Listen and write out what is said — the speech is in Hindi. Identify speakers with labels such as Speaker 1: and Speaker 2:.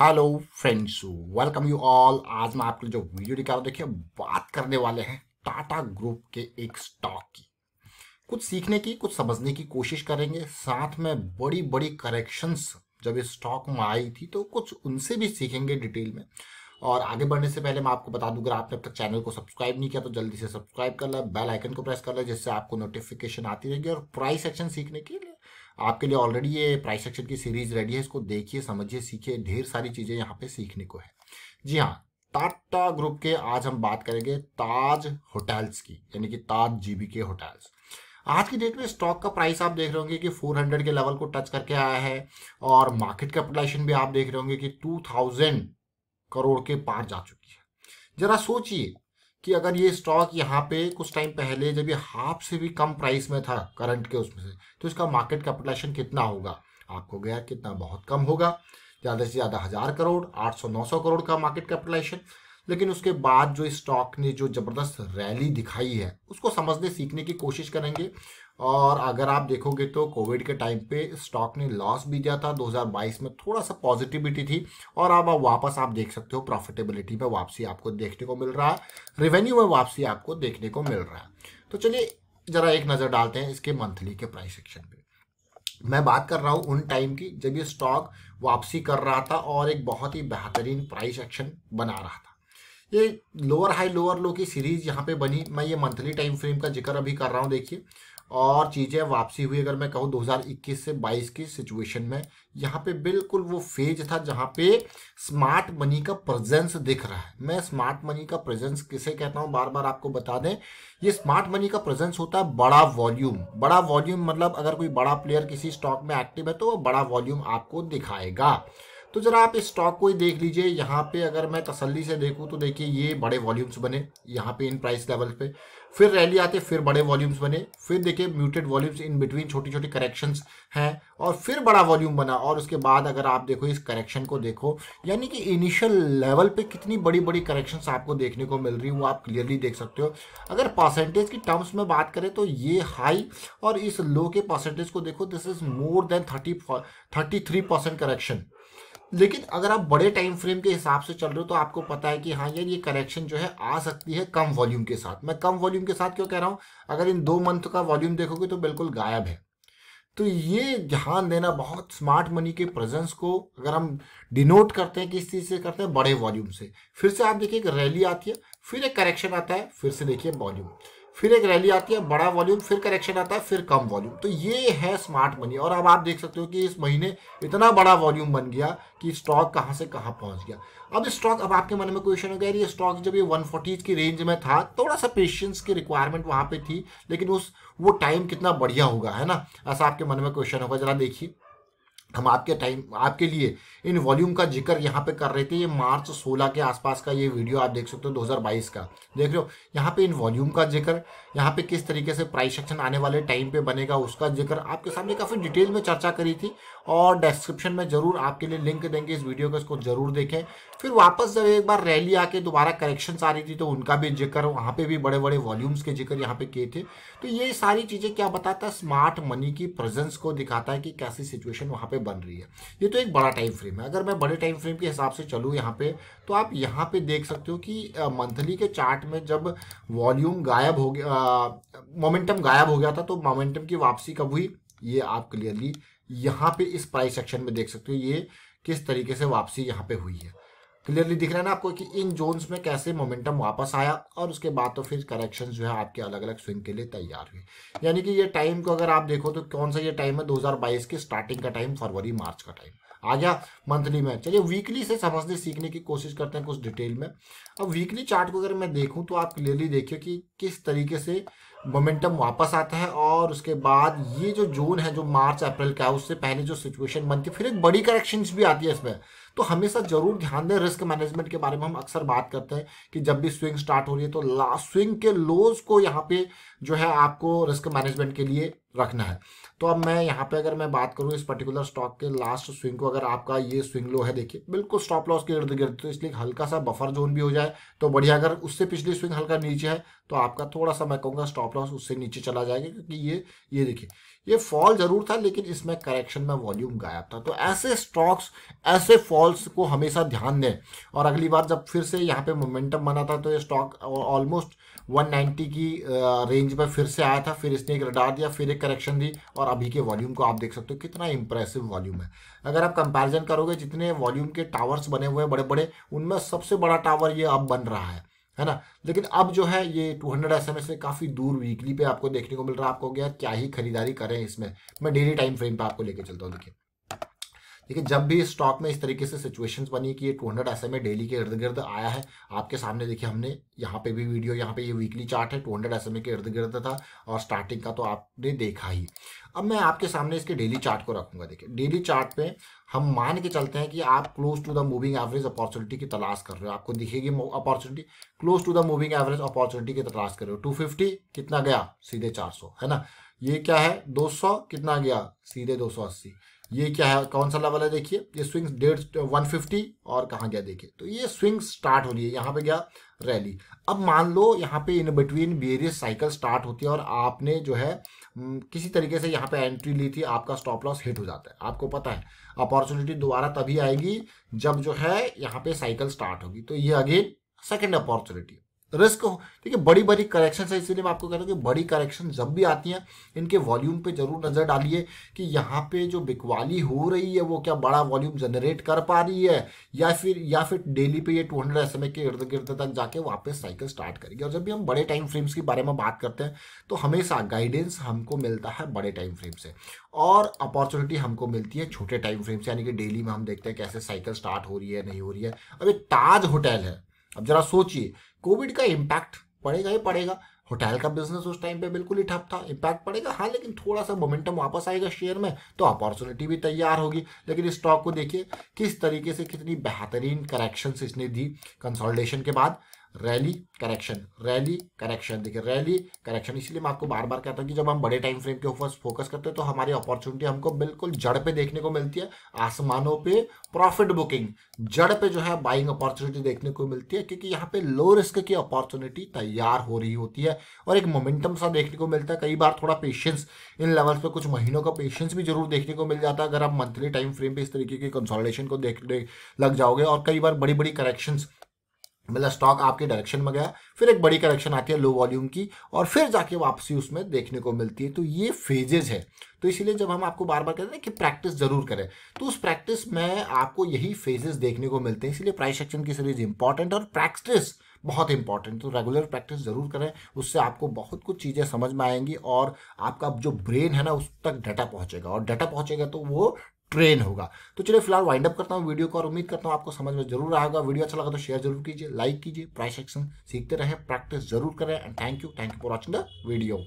Speaker 1: Hello friends, welcome you all. आज मैं आपके लिए जो वीडियो निकाला, देखिए बात करने वाले हैं टाटा ग्रुप के एक स्टॉक की। कुछ सीखने की, कुछ समझने की कोशिश करेंगे। साथ में बड़ी बड़ी करेक्शंस जब इस स्टॉक में आई थी तो कुछ उनसे भी सीखेंगे डिटेल में। और आगे बढ़ने से पहले मैं आपको बता दूं, अगर आपने अब तक चैनल को सब्सक्राइब नहीं किया तो जल्दी से सब्सक्राइब कर लें, बेल आइकन को प्रेस कर लें, जिससे आपको नोटिफिकेशन आती रहेगी। और प्राइस एक्शन सीखने के लिए आपके लिए ऑलरेडी ये प्राइस एक्शन की सीरीज रेडी है। इसको देखिए, समझिए, सीखिए, ढेर सारी चीजें यहाँ पे सीखने को है। जी हाँ, टाटा ग्रुप के आज हम बात करेंगे ताज होटल्स की, यानी कि ताज जीबीके होटल्स। आज की डेट में स्टॉक का प्राइस आप देख रहे होंगे कि 400 के लेवल को टच करके आया है। और मार्केट कैपिटलाइजेशन भी आप देख रहे होंगे कि 2000 करोड़ के पार जा चुकी है। जरा सोचिए कि अगर ये स्टॉक यहाँ पे कुछ टाइम पहले जब ये हाफ से भी कम प्राइस में था करंट के उसमें से, तो इसका मार्केट कैपिटलाइजेशन कितना होगा? आपको गया कितना? बहुत कम होगा, ज़्यादा से ज़्यादा 1000 करोड़, 800-900 करोड़ का मार्केट कैपिटलाइजेशन। लेकिन उसके बाद जो स्टॉक ने जो ज़बरदस्त रैली दिखाई है, उसको समझने सीखने की कोशिश करेंगे। और अगर आप देखोगे तो कोविड के टाइम पे स्टॉक ने लॉस भी दिया था, 2022 में थोड़ा सा पॉजिटिविटी थी, और अब वापस आप देख सकते हो प्रॉफिटेबिलिटी में वापसी आपको देखने को मिल रहा है, रेवेन्यू में वापसी आपको देखने को मिल रहा है। तो चलिए जरा एक नज़र डालते हैं इसके मंथली के प्राइस सेक्शन पे। मैं बात कर रहा हूँ उन टाइम की जब ये स्टॉक वापसी कर रहा था और एक बहुत ही बेहतरीन प्राइस एक्शन बना रहा था। ये लोअर हाई लोअर लो की सीरीज यहाँ पे बनी। मैं ये मंथली टाइम फ्रेम का जिक्र अभी कर रहा हूँ, देखिए। और चीज़ें वापसी हुई, अगर मैं कहूँ 2021 से 22 की सिचुएशन में, यहाँ पे बिल्कुल वो फेज था जहाँ पे स्मार्ट मनी का प्रेजेंस दिख रहा है। मैं स्मार्ट मनी का प्रेजेंस किसे कहता हूँ बार बार आपको बता दें। ये स्मार्ट मनी का प्रेजेंस होता है बड़ा वॉल्यूम। बड़ा वॉल्यूम मतलब अगर कोई बड़ा प्लेयर किसी स्टॉक में एक्टिव है तो वो बड़ा वॉल्यूम आपको दिखाएगा। तो जरा आप इस स्टॉक को ही देख लीजिए। यहाँ पे अगर मैं तसल्ली से देखूँ तो देखिए ये बड़े वॉल्यूम्स बने यहाँ पे इन प्राइस लेवल पे, फिर रैली आते, फिर बड़े वॉल्यूम्स बने, फिर देखिए म्यूटेड वॉल्यूम्स इन बिटवीन, छोटी छोटी करेक्शंस हैं, और फिर बड़ा वॉल्यूम बना। और उसके बाद अगर आप देखो इस करेक्शन को देखो, यानी कि इनिशियल लेवल पे कितनी बड़ी बड़ी करेक्शंस आपको देखने को मिल रही है, वो आप क्लियरली देख सकते हो। अगर परसेंटेज की टर्म्स में बात करें तो ये हाई और इस लो के परसेंटेज को देखो, this is more than 33% correction. लेकिन अगर आप बड़े टाइम फ्रेम के हिसाब से चल रहे हो तो आपको पता है कि हाँ यार, ये करेक्शन जो है आ सकती है कम वॉल्यूम के साथ। मैं कम वॉल्यूम के साथ क्यों कह रहा हूँ? अगर इन 2 मंथ का वॉल्यूम देखोगे तो बिल्कुल गायब है। तो ये ध्यान देना, बहुत स्मार्ट मनी के प्रेजेंस को अगर हम डिनोट करते हैं किस चीज से करते हैं? बड़े वॉल्यूम से। फिर से आप देखिए एक रैली आती है, फिर एक करेक्शन आता है, फिर से देखिए वॉल्यूम, फिर एक रैली आती है, बड़ा वॉल्यूम, फिर करेक्शन आता है, फिर कम वॉल्यूम। तो ये है स्मार्ट मनी। और अब आप देख सकते हो कि इस महीने इतना बड़ा वॉल्यूम बन गया कि स्टॉक कहां से कहां पहुंच गया। अब स्टॉक, अब आपके मन में क्वेश्चन हो गया, ये स्टॉक जब ये 140 की रेंज में था, थोड़ा सा पेशेंस की रिक्वायरमेंट वहां पे थी, लेकिन वो टाइम कितना बढ़िया होगा, है ना? ऐसा आपके मन में क्वेश्चन होगा। जरा देखिए, हम आपके लिए इन वॉल्यूम का जिक्र यहाँ पे कर रहे थे। ये मार्च 16 के आसपास का ये वीडियो आप देख सकते हो, 2022 का। देख रहे हो यहाँ पे इन वॉल्यूम का जिक्र, यहाँ पे किस तरीके से प्राइस एक्शन आने वाले टाइम पे बनेगा उसका जिक्र आपके सामने काफी डिटेल में चर्चा करी थी। और डिस्क्रिप्शन में जरूर आपके लिए लिंक देंगे इस वीडियो का, इसको जरूर देखें। फिर वापस जब एक बार रैली आके दोबारा करेक्शन आ रही थी तो उनका भी जिक्र, वहां पे भी बड़े बड़े वॉल्यूम्स के जिक्र यहाँ पे किए थे। तो ये सारी चीजें क्या बताता है? स्मार्ट मनी की प्रेजेंस को दिखाता है कि कैसी सिचुएशन वहां पे बन रही है। ये तो एक बड़ा टाइम फ्रेम है। अगर मैं बड़े टाइम फ्रेम के हिसाब से चलूँ यहाँ पे, तो आप यहाँ पे देख सकते हो कि मंथली के चार्ट में जब वॉल्यूम गायब हो गया, मोमेंटम गायब हो गया था, तो मोमेंटम की वापसी कब हुई ये आप क्लियरली यहाँ पे इस प्राइस सेक्शन में देख सकते हो। ये किस तरीके से वापसी यहाँ पे हुई है, क्लियरली दिख रहा है ना आपको कि इन जोन्स में कैसे मोमेंटम वापस आया। और उसके बाद तो फिर करेक्शन जो है आपके अलग अलग स्विंग के लिए तैयार हुए। यानी कि ये टाइम को अगर आप देखो तो कौन सा ये टाइम है? 2022 की स्टार्टिंग का टाइम, फरवरी मार्च का टाइम आ गया मंथली में। चलिए वीकली से समझने सीखने की कोशिश करते हैं कुछ डिटेल में। अब वीकली चार्ट को अगर मैं देखूं तो आप क्लियरली देखिए कि किस तरीके से मोमेंटम वापस आता है। और उसके बाद ये जो जोन है जो मार्च अप्रैल का है, उससे पहले जो सिचुएशन बनती है, फिर एक बड़ी करेक्शन भी आती है इसमें। तो हमेशा जरूर ध्यान दें, रिस्क मैनेजमेंट के बारे में हम अक्सर बात करते हैं कि जब भी स्विंग स्टार्ट हो रही है तो लास्ट स्विंग के लोज को यहाँ पे जो है आपको रिस्क मैनेजमेंट के लिए रखना है। तो अब मैं यहाँ पे अगर मैं बात करूँ इस पर्टिकुलर स्टॉक के लास्ट स्विंग को, अगर आपका ये स्विंग लो है देखिए बिल्कुल स्टॉप लॉस के इर्द गिर्द, तो इसलिए हल्का सा बफर जोन भी हो जाए तो बढ़िया। अगर उससे पिछली स्विंग हल्का नीचे है तो आपका थोड़ा सा मैं कहूँगा स्टॉप लॉस उससे नीचे चला जाएगा, क्योंकि ये देखिए ये फॉल जरूर था लेकिन इसमें करेक्शन में वॉल्यूम गायब था। तो ऐसे स्टॉक्स, ऐसे फॉल्स को हमेशा ध्यान दें। और अगली बार जब फिर से यहाँ पे मोमेंटम बना था तो ये स्टॉक ऑलमोस्ट 190 की रेंज पे फिर से आया था, फिर इसने एक रडार दिया, फिर एक करेक्शन दी, और अभी के वॉल्यूम को आप देख सकते हो कितना इंप्रेसिव वॉल्यूम है। अगर आप कंपैरिजन करोगे जितने वॉल्यूम के टावर्स बने हुए हैं बड़े बड़े, उनमें सबसे बड़ा टावर ये अब बन रहा है ना। लेकिन अब जो है ये 200 एसएमएस से काफी दूर वीकली पे आपको देखने को मिल रहा है। आपको गया क्या ही खरीदारी करें इसमें, मैं डेली टाइम फ्रेम पे आपको लेके चलता हूँ। देखिए जब भी स्टॉक में इस तरीके से सिचुएशंस बनी कि ये 200 एसएमए डेली के इर्द गिर्द आया है, आपके सामने देखिए हमने यहाँ पे भी वीडियो, यहाँ पे ये वीकली चार्ट है, 200 एसएमए के इर्द गिर्द था और स्टार्टिंग का तो आपने देखा ही। अब मैं आपके सामने इसके डेली चार्ट को रखूंगा। देखिए डेली चार्ट पे हम मान के चलते हैं कि आप close to the moving average opportunity की तलाश कर रहे हो, आपको दिखेगी opportunity close to the moving average opportunity की तलाश कर रहे हो। 250 कितना गया, सीधे 400 है ना। ये क्या है 200 कितना गया, सीधे 280। ये क्या है, कौन सा लेवल है, देखिए ये स्विंग 150 और कहाँ गया देखिए। तो ये स्विंग स्टार्ट हो रही है, यहाँ पे गया रैली। अब मान लो यहाँ पे in between various cycle start होती है और आपने जो है किसी तरीके से यहाँ पे एंट्री ली थी, आपका स्टॉप लॉस हिट हो जाता है। आपको पता है अपॉर्चुनिटी दोबारा तभी आएगी जब जो है यहाँ पे साइकिल स्टार्ट होगी। तो ये अगेन सेकेंड अपॉर्चुनिटी रिस्क हो। देखिए बड़ी बड़ी करेक्शन है, इसीलिए मैं आपको कह रहा हूँ कि बड़ी करेक्शन जब भी आती हैं इनके वॉल्यूम पे जरूर नजर डालिए कि यहाँ पे जो बिकवाली हो रही है वो क्या बड़ा वॉल्यूम जनरेट कर पा रही है, या फिर डेली पे ये 200 एसएमए के इर्द गिर्द तक जाके वापस साइकिल स्टार्ट करेगी। और जब भी हम बड़े टाइम फ्रेम्स के बारे में बात करते हैं तो हमेशा गाइडेंस हमको मिलता है बड़े टाइम फ्रेम से और अपॉर्चुनिटी हमको मिलती है छोटे टाइम फ्रेम से, यानी कि डेली में हम देखते हैं कैसे साइकिल स्टार्ट हो रही है नहीं हो रही है। अब एक ताज होटल है, अब जरा सोचिए कोविड का इम्पैक्ट पड़ेगा ही पड़ेगा, होटल का बिजनेस उस टाइम पे बिल्कुल ही ठप था, इम्पैक्ट पड़ेगा हाँ, लेकिन थोड़ा सा मोमेंटम वापस आएगा शेयर में तो अपॉर्चुनिटी भी तैयार होगी। लेकिन इस स्टॉक को देखिए किस तरीके से कितनी बेहतरीन करेक्शंस इसने दी कंसोलिडेशन के बाद, रैली करेक्शन, रैली करेक्शन, देखिए रैली करेक्शन। इसलिए मैं आपको बार बार कहता हूँ कि जब हम बड़े टाइम फ्रेम के ऊपर फोकस करते हैं तो हमारी अपॉर्चुनिटी हमको बिल्कुल जड़ पे देखने को मिलती है, आसमानों पे प्रॉफिट बुकिंग, जड़ पे जो है बाइंग अपॉर्चुनिटी देखने को मिलती है, क्योंकि यहाँ पे लो रिस्क की अपॉर्चुनिटी तैयार हो रही होती है और एक मोमेंटम सा देखने को मिलता है। कई बार थोड़ा पेशेंस इन लेवल्स पे, कुछ महीनों का पेशेंस भी जरूर देखने को मिल जाता है अगर आप मंथली टाइम फ्रेम पे इस तरीके के कंसोलिडेशन को देखने लग जाओगे। और कई बार बड़ी बड़ी करेक्शंस, मतलब स्टॉक आपके डायरेक्शन में गया, फिर एक बड़ी करेक्शन आती है लो वॉल्यूम की और फिर जाके वापसी उसमें देखने को मिलती है। तो ये फेजेज है। तो इसीलिए जब हम आपको बार बार कहते हैं कि प्रैक्टिस जरूर करें, तो उस प्रैक्टिस में आपको यही फेजेस देखने को मिलते हैं। इसलिए प्राइस एक्शन की सीरीज इंपॉर्टेंट और प्रैक्टिस बहुत इंपॉर्टेंट। तो रेगुलर प्रैक्टिस जरूर करें, उससे आपको बहुत कुछ चीज़ें समझ में आएंगी और आपका जो ब्रेन है ना उस तक डाटा पहुंचेगा और डाटा पहुंचेगा तो वो ट्रेन होगा। तो चलिए फिलहाल वाइंड अप करता हूँ वीडियो को और उम्मीद करता हूँ आपको समझ में जरूर आएगा। वीडियो अच्छा लगा तो शेयर जरूर कीजिए, लाइक कीजिए, प्राइस एक्शन सीखते रहें, प्रैक्टिस जरूर करें and thank you for watching the video.